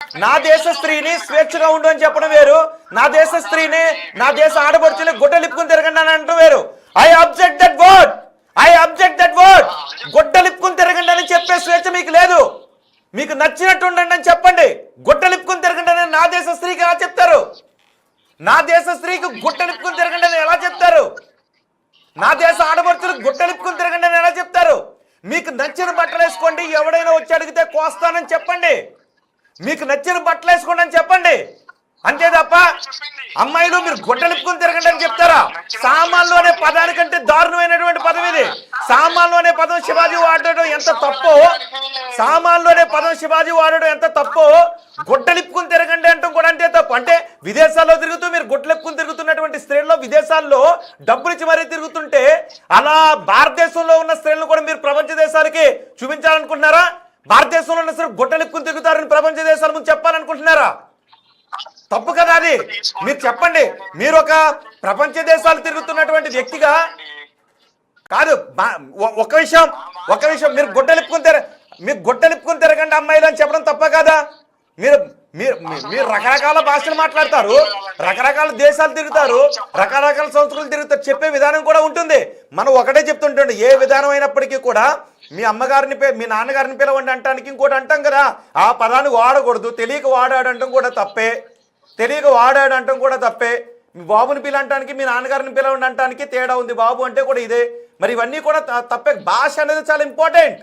నా దేశ స్త్రీని స్వేచ్ఛగా ఉండు అని చెప్పడం వేరు, నా దేశ స్త్రీని నా దేశ ఆడపడుచుని గుడ్డలిప్పుకుని తిరగండి అని అంటూ వేరు. I object that word, I object that word. గుడ్డలిప్పుకుని తిరగండి అని చెప్పే స్వేచ్ఛ మీకు లేదు. మీకు నచ్చినట్టు ఉండండి అని చెప్పండి. గుడ్డలిప్పుకుని తిరగండి అని నా దేశ స్త్రీకి ఎలా చెప్తారు? నా దేశ స్త్రీకి గుడ్డలిప్పుకుని తిరగండి అని ఎలా చెప్తారు? నా దేశ ఆడపడుచులకు గుడ్డలిప్పుకుని తిరగండి అని ఎలా చెప్తారు? మీకు నచ్చిన బట్టలు వేసుకోండి, ఎవడైనా వచ్చి అడిగితే కోస్తానని చెప్పండి. మీకు నచ్చిన బట్టలు వేసుకోండి అని చెప్పండి. అంతే తప్ప అమ్మాయిలు మీరు గుడ్డలిప్పుకుని తిరగండి అని చెప్తారా? సామాన్లు అనే పదానికంటే దారుణమైనటువంటి పదం ఇది. సామాన్లు అనే పదం శివాజీ వాడడం ఎంత తప్పో, సామాన్లు అనే పదం శివాజీ వాడడం ఎంత తప్పో, గుడ్డలిప్పుకుని తిరగండి అంటాం కూడా అంతే తప్పు. అంటే విదేశాల్లో తిరుగుతూ మీరు గుడ్డలిప్పుకుని తిరుగుతున్నటువంటి స్త్రీల్లో విదేశాల్లో డబ్బులు ఇచ్చి మరీ తిరుగుతుంటే అలా భారతదేశంలో ఉన్న స్త్రీలను కూడా మీరు ప్రపంచ దేశాలకి చూపించాలనుకుంటున్నారా? భారతదేశంలో ఉన్న స్త్రీలు గుడ్డలిప్పుకుని తిరుగుతారని ప్రపంచ దేశాల ముందు చెప్పాలనుకుంటున్నారా? తప్పు కదా అది. మీరు చెప్పండి. మీరు ఒక ప్రపంచ దేశాలు తిరుగుతున్నటువంటి వ్యక్తిగా కాదు. ఒక విషయం మీరు గుడ్డలిప్పుకుని తిరగండి అమ్మాయిలు అని చెప్పడం తప్ప కదా? మీరు మీరు మీరు రకరకాల భాషలు మాట్లాడతారు, రకరకాల దేశాలు తిరుగుతారు, రకరకాల సంస్కృతులు తిరుగుతారు, చెప్పే విధానం కూడా ఉంటుంది. మనం ఒకటే చెప్తుంటే ఏ విధానం అయినప్పటికీ కూడా మీ అమ్మగారిని మీ నాన్నగారిని పిలవండి అంటానికి ఇంకోటి అంటాం కదా. ఆ పదాన్ని వాడకూడదు. తెలియక వాడాడు అంటాం కూడా తప్పే. తెలియక వాడాడు అంటాం కూడా తప్పే. మీ బాబుని పిలంటానికి మీ నాన్నగారిని పిలవండి అంటానికి తేడా ఉంది. బాబు అంటే కూడా ఇదే. మరి ఇవన్నీ కూడా తప్పే. భాష అనేది చాలా ఇంపార్టెంట్.